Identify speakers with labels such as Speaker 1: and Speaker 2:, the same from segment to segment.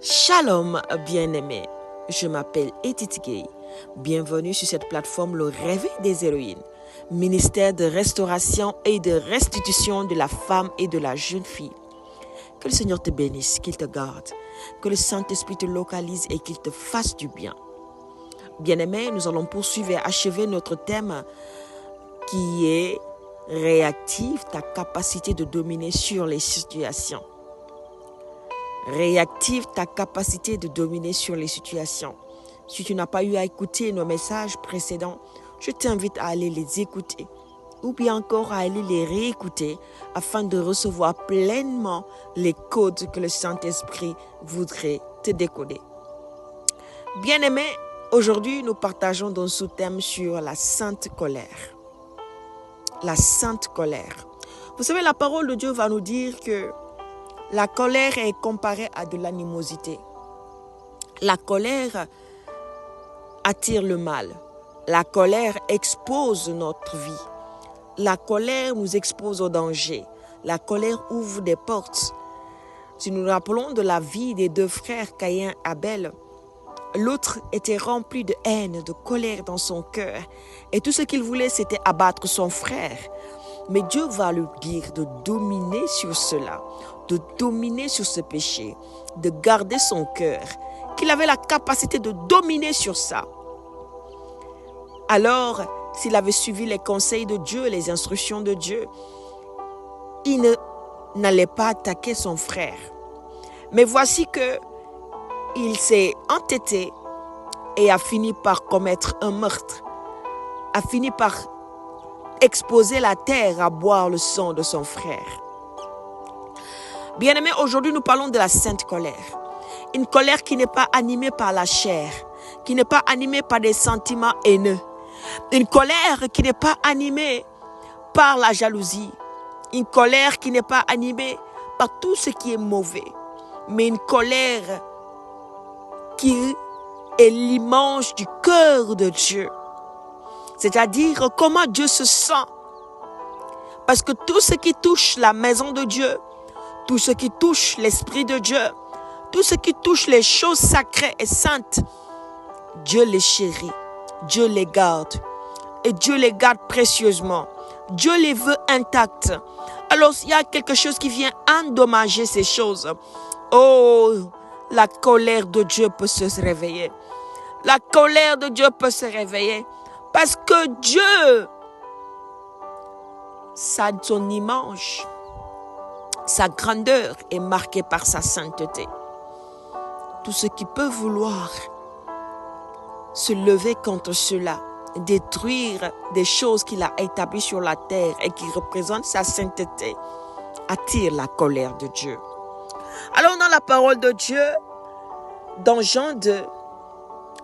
Speaker 1: Shalom bien-aimés, je m'appelle Edith Gay. Bienvenue sur cette plateforme Le Réveil des héroïnes, ministère de restauration et de restitution de la femme et de la jeune fille. Que le Seigneur te bénisse, qu'il te garde, que le Saint-Esprit te localise et qu'il te fasse du bien. Bien-aimés, nous allons poursuivre et achever notre thème qui est réactive, ta capacité de dominer sur les situations. Réactive ta capacité de dominer sur les situations. Si tu n'as pas eu à écouter nos messages précédents, je t'invite à aller les écouter ou bien encore à aller les réécouter afin de recevoir pleinement les codes que le Saint-Esprit voudrait te décoder. Bien-aimés, aujourd'hui nous partageons un sous-thème sur la sainte colère. La sainte colère. Vous savez, la parole de Dieu va nous dire que la colère est comparée à de l'animosité. La colère attire le mal. La colère expose notre vie. La colère nous expose au danger. La colère ouvre des portes. Si nous nous rappelons de la vie des deux frères Caïn et Abel, l'autre était rempli de haine, de colère dans son cœur. Et tout ce qu'il voulait, c'était abattre son frère. Mais Dieu va lui dire de dominer sur cela, de dominer sur ce péché, de garder son cœur, qu'il avait la capacité de dominer sur ça. Alors, s'il avait suivi les conseils de Dieu, les instructions de Dieu, il n'allait pas attaquer son frère. Mais voici que il s'est entêté et a fini par commettre un meurtre, a fini par exposer la terre à boire le sang de son frère. Bien-aimés, aujourd'hui nous parlons de la sainte colère. Une colère qui n'est pas animée par la chair, qui n'est pas animée par des sentiments haineux. Une colère qui n'est pas animée par la jalousie. Une colère qui n'est pas animée par tout ce qui est mauvais. Mais une colère qui est l'image du cœur de Dieu. C'est-à-dire comment Dieu se sent. Parce que tout ce qui touche la maison de Dieu, tout ce qui touche l'Esprit de Dieu, tout ce qui touche les choses sacrées et saintes, Dieu les chérit, Dieu les garde. Et Dieu les garde précieusement. Dieu les veut intactes. Alors s'il y a quelque chose qui vient endommager ces choses, oh, la colère de Dieu peut se réveiller. La colère de Dieu peut se réveiller. Parce que Dieu, son image, sa grandeur est marquée par sa sainteté. Tout ce qui peut vouloir se lever contre cela, détruire des choses qu'il a établies sur la terre et qui représentent sa sainteté, attire la colère de Dieu. Alors dans la parole de Dieu, dans Jean 2,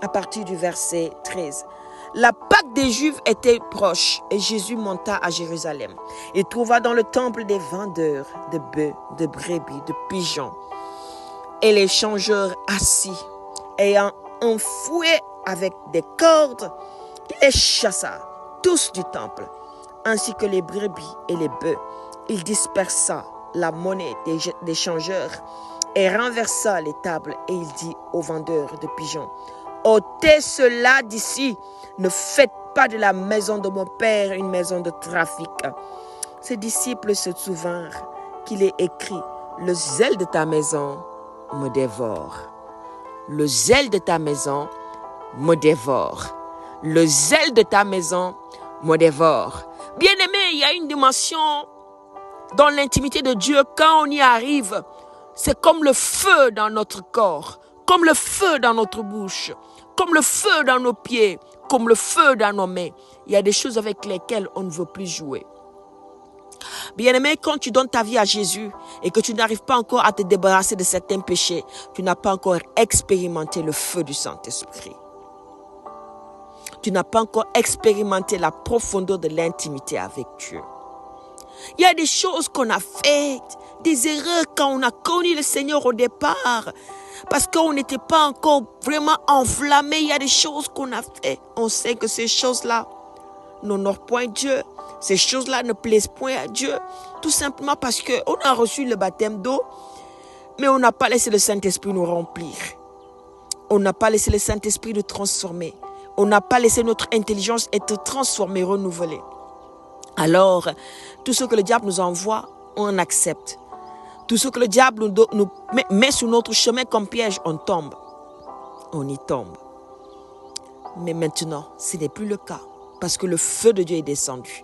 Speaker 1: à partir du verset 13, la Pâque des Juifs était proche et Jésus monta à Jérusalem. Il trouva dans le temple des vendeurs de bœufs, de brebis, de pigeons et les changeurs assis. Ayant un fouet avec des cordes, il les chassa tous du temple, ainsi que les brebis et les bœufs. Il dispersa la monnaie des changeurs et renversa les tables. Et il dit aux vendeurs de pigeons, ôtez cela d'ici, ne faites pas de la maison de mon père une maison de trafic. Ses disciples se souvinrent qu'il est écrit, le zèle de ta maison me dévore. Le zèle de ta maison me dévore. Le zèle de ta maison me dévore. Bien-aimé, il y a une dimension dans l'intimité de Dieu, quand on y arrive, c'est comme le feu dans notre corps, comme le feu dans notre bouche, comme le feu dans nos pieds, comme le feu dans nos mains. Il y a des choses avec lesquelles on ne veut plus jouer. Bien-aimé, quand tu donnes ta vie à Jésus et que tu n'arrives pas encore à te débarrasser de certains péchés, tu n'as pas encore expérimenté le feu du Saint-Esprit. Tu n'as pas encore expérimenté la profondeur de l'intimité avec Dieu. Il y a des choses qu'on a faites, des erreurs quand on a connu le Seigneur au départ. Parce qu'on n'était pas encore vraiment enflammé. Il y a des choses qu'on a faites. On sait que ces choses-là n'honorent point Dieu. Ces choses-là ne plaisent point à Dieu. Tout simplement parce qu'on a reçu le baptême d'eau. Mais on n'a pas laissé le Saint-Esprit nous remplir. On n'a pas laissé le Saint-Esprit nous transformer. On n'a pas laissé notre intelligence être transformée, renouvelée. Alors, tout ce que le diable nous envoie, on accepte. Tout ce que le diable nous met sur notre chemin comme piège, on tombe. On y tombe. Mais maintenant, ce n'est plus le cas. Parce que le feu de Dieu est descendu.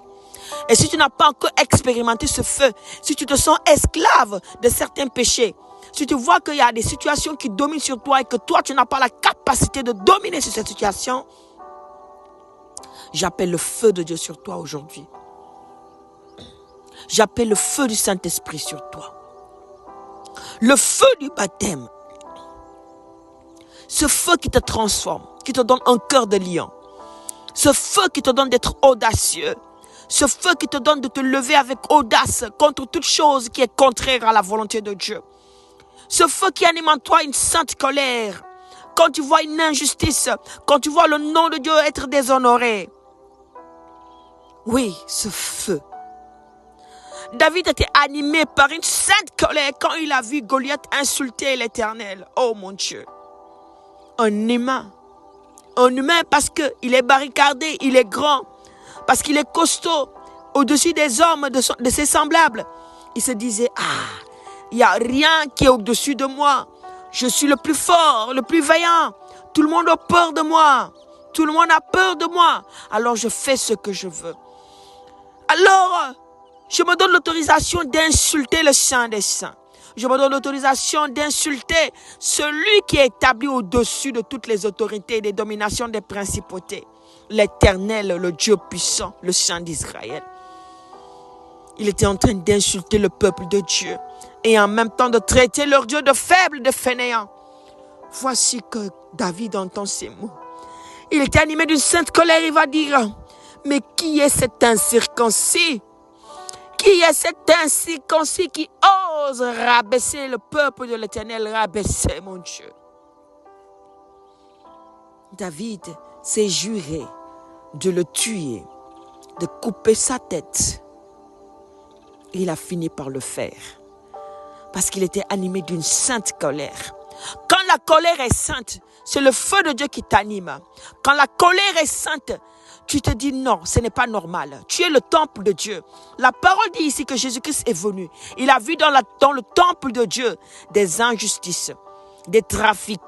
Speaker 1: Et si tu n'as pas encore expérimenté ce feu, si tu te sens esclave de certains péchés, si tu vois qu'il y a des situations qui dominent sur toi et que toi, tu n'as pas la capacité de dominer sur cette situation, j'appelle le feu de Dieu sur toi aujourd'hui. J'appelle le feu du Saint-Esprit sur toi. Le feu du baptême. Ce feu qui te transforme, qui te donne un cœur de lion. Ce feu qui te donne d'être audacieux. Ce feu qui te donne de te lever avec audace contre toute chose qui est contraire à la volonté de Dieu. Ce feu qui anime en toi une sainte colère. Quand tu vois une injustice, quand tu vois le nom de Dieu être déshonoré. Oui, ce feu. David était animé par une sainte colère quand il a vu Goliath insulter l'Éternel. Oh mon Dieu. Un humain. Un humain parce qu'il est barricadé, il est grand. Parce qu'il est costaud, au-dessus des hommes, de ses semblables. Il se disait, il n'y a rien qui est au-dessus de moi. Je suis le plus fort, le plus vaillant. Tout le monde a peur de moi. Tout le monde a peur de moi. Alors je fais ce que je veux. Alors, je me donne l'autorisation d'insulter le Saint des Saints. Je me donne l'autorisation d'insulter celui qui est établi au-dessus de toutes les autorités et des dominations des principautés. L'Éternel, le Dieu puissant, le Saint d'Israël. Il était en train d'insulter le peuple de Dieu et en même temps de traiter leur Dieu de faible, de fainéant. Voici que David entend ces mots. Il était animé d'une sainte colère, il va dire, mais qui est cet incirconcis? Qui est cet incirconcis qui ose rabaisser le peuple de l'Éternel, rabaisser mon Dieu? David s'est juré de le tuer, de couper sa tête. Et il a fini par le faire. Parce qu'il était animé d'une sainte colère. Quand la colère est sainte, c'est le feu de Dieu qui t'anime. Quand la colère est sainte, tu te dis non, ce n'est pas normal. Tu es le temple de Dieu. La parole dit ici que Jésus-Christ est venu. Il a vu dans le temple de Dieu des injustices, des trafics,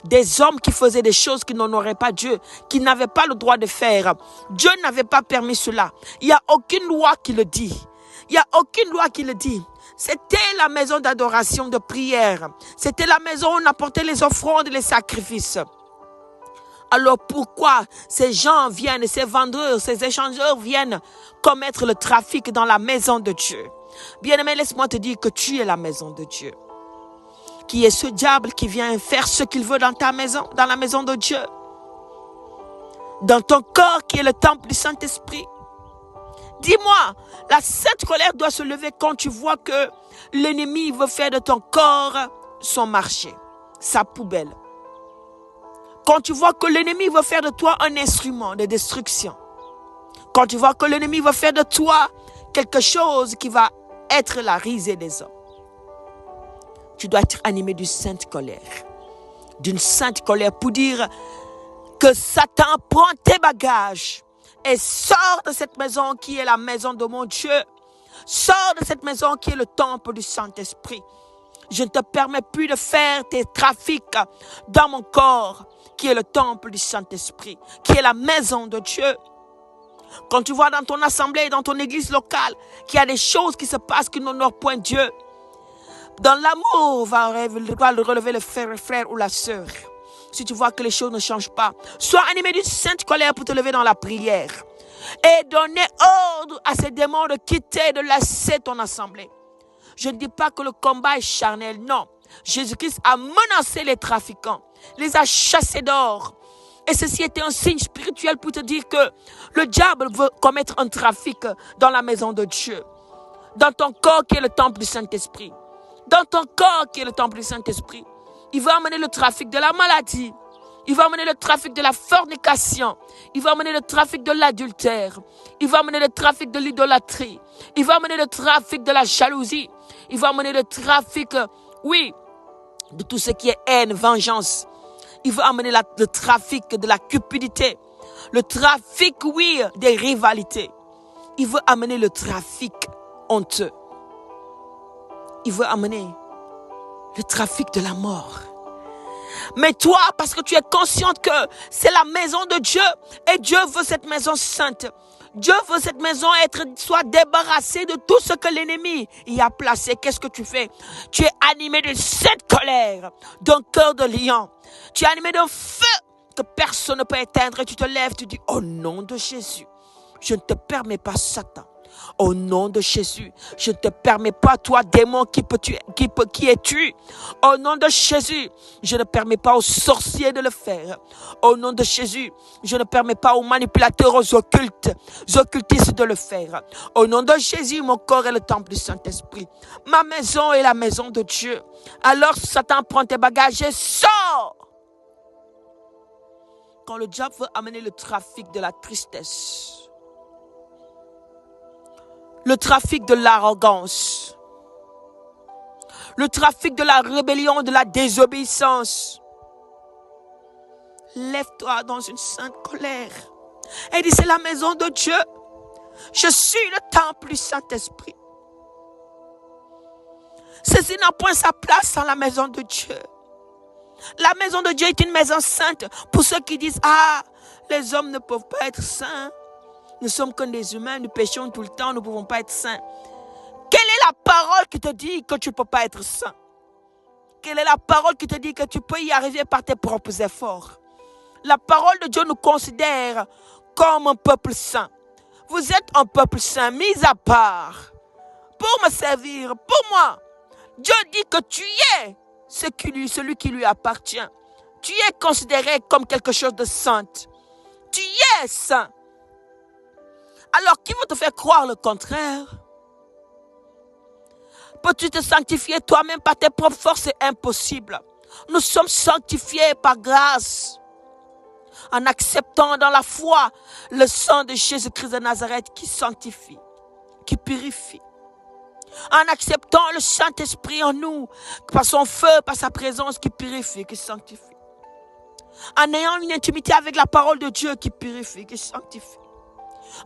Speaker 1: des hommes qui faisaient des choses qui n'honoraient pas Dieu, qui n'avaient pas le droit de faire. Dieu n'avait pas permis cela. Il n'y a aucune loi qui le dit. Il n'y a aucune loi qui le dit. C'était la maison d'adoration, de prière. C'était la maison où on apportait les offrandes et les sacrifices. Alors pourquoi ces gens viennent, ces vendeurs, ces échangeurs viennent commettre le trafic dans la maison de Dieu? Bien-aimé, laisse-moi te dire que tu es la maison de Dieu. Qui est ce diable qui vient faire ce qu'il veut dans ta maison, dans la maison de Dieu? Dans ton corps qui est le temple du Saint-Esprit. Dis-moi, la sainte colère doit se lever quand tu vois que l'ennemi veut faire de ton corps son marché, sa poubelle. Quand tu vois que l'ennemi veut faire de toi un instrument de destruction. Quand tu vois que l'ennemi veut faire de toi quelque chose qui va être la risée des hommes. Tu dois être animé d'une sainte colère. D'une sainte colère pour dire que Satan prend tes bagages et sort de cette maison qui est la maison de mon Dieu. Sors de cette maison qui est le temple du Saint-Esprit. Je ne te permets plus de faire tes trafics dans mon corps, qui est le temple du Saint-Esprit, qui est la maison de Dieu. Quand tu vois dans ton assemblée, dans ton église locale, qu'il y a des choses qui se passent qui n'honorent point Dieu, dans l'amour va relever le frère ou la sœur. Si tu vois que les choses ne changent pas, sois animé d'une sainte colère pour te lever dans la prière et donner ordre à ces démons de quitter, de laisser ton assemblée. Je ne dis pas que le combat est charnel, non. Jésus-Christ a menacé les trafiquants, les a chassés dehors. Et ceci était un signe spirituel pour te dire que le diable veut commettre un trafic dans la maison de Dieu. Dans ton corps qui est le temple du Saint-Esprit. Dans ton corps qui est le temple du Saint-Esprit. Il va amener le trafic de la maladie. Il va amener le trafic de la fornication. Il va amener le trafic de l'adultère. Il va amener le trafic de l'idolâtrie. Il va amener le trafic de la jalousie. Il va amener le trafic, oui, de tout ce qui est haine, vengeance. Il veut amener le trafic de la cupidité. Le trafic, oui, des rivalités. Il veut amener le trafic honteux. Il veut amener le trafic de la mort. Mais toi, parce que tu es consciente que c'est la maison de Dieu et Dieu veut cette maison sainte. Dieu veut cette maison soit débarrassée de tout ce que l'ennemi y a placé. Qu'est-ce que tu fais? Tu es animé de cette colère, d'un cœur de lion. Tu es animé d'un feu que personne ne peut éteindre et tu te lèves, tu dis, au nom de Jésus, je ne te permets pas, Satan. Au nom de Jésus, je ne te permets pas, toi, démon qui es-tu. Au nom de Jésus, je ne permets pas aux sorciers de le faire. Au nom de Jésus, je ne permets pas aux manipulateurs, aux occultistes de le faire. Au nom de Jésus, mon corps est le temple du Saint-Esprit. Ma maison est la maison de Dieu. Alors, Satan, prend tes bagages et sort. Quand le diable veut amener le trafic de la tristesse, le trafic de l'arrogance, le trafic de la rébellion, de la désobéissance. Lève-toi dans une sainte colère et dis, c'est la maison de Dieu. Je suis le temple du Saint-Esprit. Ceci n'a point sa place dans la maison de Dieu. La maison de Dieu est une maison sainte. Pour ceux qui disent, les hommes ne peuvent pas être saints. Nous sommes comme des humains, nous péchons tout le temps, nous ne pouvons pas être saints. Quelle est la parole qui te dit que tu ne peux pas être saint? Quelle est la parole qui te dit que tu peux y arriver par tes propres efforts? La parole de Dieu nous considère comme un peuple saint. Vous êtes un peuple saint, mis à part, pour me servir, pour moi. Dieu dit que tu es celui qui lui appartient. Tu es considéré comme quelque chose de saint. Tu es saint. Alors, qui va te faire croire le contraire? Peux-tu te sanctifier toi-même par tes propres forces? C'est impossible. Nous sommes sanctifiés par grâce, en acceptant dans la foi le sang de Jésus-Christ de Nazareth qui sanctifie, qui purifie. En acceptant le Saint-Esprit en nous, par son feu, par sa présence qui purifie, qui sanctifie. En ayant une intimité avec la parole de Dieu qui purifie, qui sanctifie.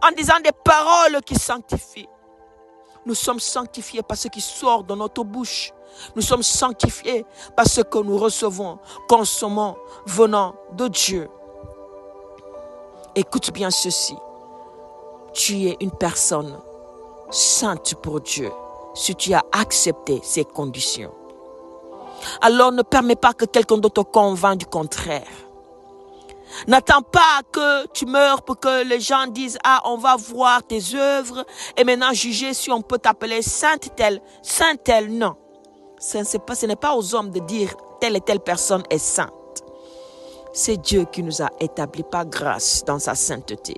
Speaker 1: En disant des paroles qui sanctifient. Nous sommes sanctifiés par ce qui sort de notre bouche. Nous sommes sanctifiés par ce que nous recevons, consommons, venant de Dieu. Écoute bien ceci. Tu es une personne sainte pour Dieu si tu as accepté ces conditions. Alors ne permets pas que quelqu'un d'autre te convainc du contraire. N'attends pas que tu meurs pour que les gens disent « on va voir tes œuvres et maintenant juger si on peut t'appeler sainte telle, sainte telle. » Non, ce n'est pas aux hommes de dire telle et telle personne est sainte. C'est Dieu qui nous a établis par grâce dans sa sainteté.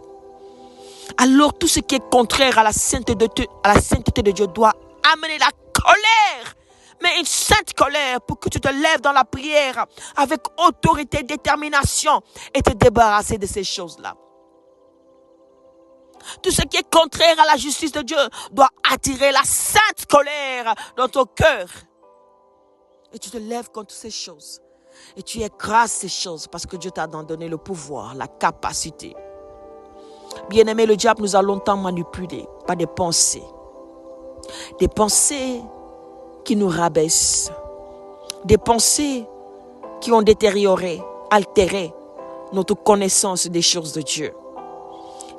Speaker 1: Alors tout ce qui est contraire à la sainteté de Dieu doit amener la colère. Mais une sainte colère pour que tu te lèves dans la prière avec autorité, détermination et te débarrasser de ces choses-là. Tout ce qui est contraire à la justice de Dieu doit attirer la sainte colère dans ton cœur. Et tu te lèves contre ces choses. Et tu écrases ces choses parce que Dieu t'a donné le pouvoir, la capacité. Bien-aimé, le diable nous a longtemps manipulés par des pensées. Des pensées qui nous rabaissent. Des pensées qui ont détérioré, altéré notre connaissance des choses de Dieu.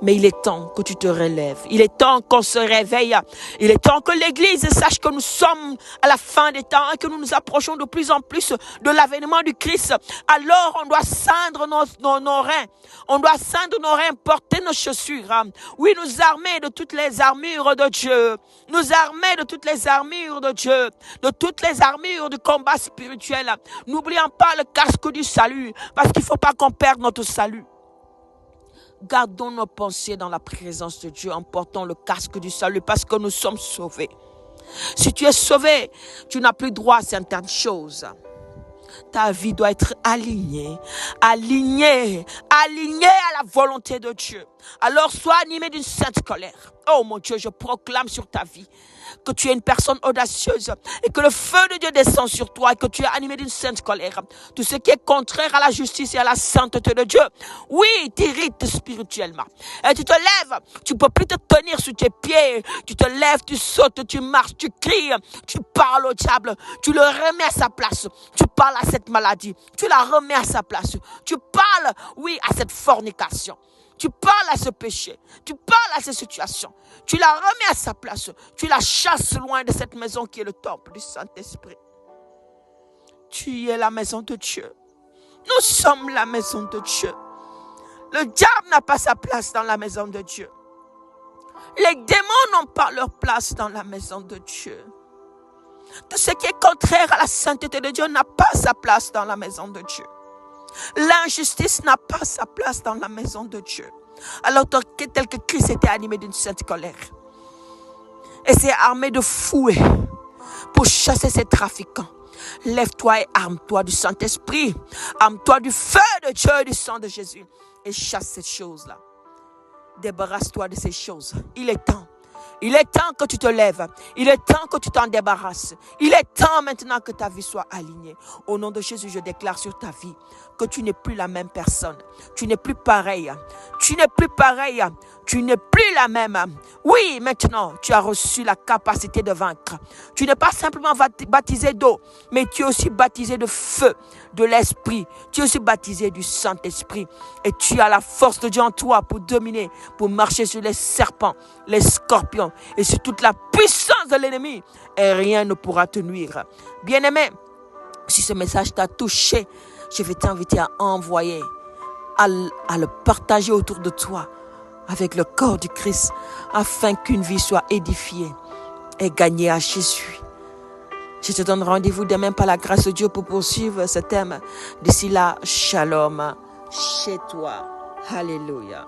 Speaker 1: Mais il est temps que tu te relèves. Il est temps qu'on se réveille. Il est temps que l'Église sache que nous sommes à la fin des temps et que nous nous approchons de plus en plus de l'avènement du Christ. Alors on doit ceindre nos reins. On doit ceindre nos reins, porter nos chaussures. Oui, nous armer de toutes les armures de Dieu. Nous armer de toutes les armures de Dieu. De toutes les armures du combat spirituel. N'oublions pas le casque du salut. Parce qu'il ne faut pas qu'on perde notre salut. Gardons nos pensées dans la présence de Dieu en portant le casque du salut parce que nous sommes sauvés. Si tu es sauvé, tu n'as plus droit à certaines choses. Ta vie doit être alignée à la volonté de Dieu. Alors sois animé d'une sainte colère. Oh mon Dieu, je proclame sur ta vie que tu es une personne audacieuse et que le feu de Dieu descend sur toi et que tu es animé d'une sainte colère. Tout ce qui est contraire à la justice et à la sainteté de Dieu, oui, t'irrite spirituellement. Et tu te lèves, tu peux plus te tenir sur tes pieds. Tu te lèves, tu sautes, tu marches, tu cries, tu parles au diable, tu le remets à sa place. Tu parles à cette maladie, tu la remets à sa place. Tu parles, oui, à cette fornication. Tu parles à ce péché, tu parles à ces situations, tu la remets à sa place, tu la chasses loin de cette maison qui est le temple du Saint-Esprit. Tu es la maison de Dieu. Nous sommes la maison de Dieu. Le diable n'a pas sa place dans la maison de Dieu. Les démons n'ont pas leur place dans la maison de Dieu. Tout ce qui est contraire à la sainteté de Dieu n'a pas sa place dans la maison de Dieu. L'injustice n'a pas sa place dans la maison de Dieu. Alors tel que Christ était animé d'une sainte colère et s'est armé de fouet pour chasser ces trafiquants. Lève-toi et arme-toi du Saint-Esprit. Arme-toi du feu de Dieu et du sang de Jésus et chasse ces choses-là. Débarrasse-toi de ces choses. Il est temps. Il est temps que tu te lèves. Il est temps que tu t'en débarrasses. Il est temps maintenant que ta vie soit alignée. Au nom de Jésus, je déclare sur ta vie que tu n'es plus la même personne. Tu n'es plus pareil. Tu n'es plus pareil. Tu n'es plus la même. Oui, maintenant, tu as reçu la capacité de vaincre. Tu n'es pas simplement baptisé d'eau, mais tu es aussi baptisé de feu, de l'Esprit. Tu es aussi baptisé du Saint-Esprit. Et tu as la force de Dieu en toi pour dominer, pour marcher sur les serpents, les scorpions et sur toute la puissance de l'ennemi. Et rien ne pourra te nuire. Bien-aimé, si ce message t'a touché, je vais t'inviter à envoyer, à le partager autour de toi avec le corps du Christ, afin qu'une vie soit édifiée et gagnée à Jésus. Je te donne rendez-vous demain par la grâce de Dieu pour poursuivre ce thème. D'ici là, shalom chez toi. Alléluia.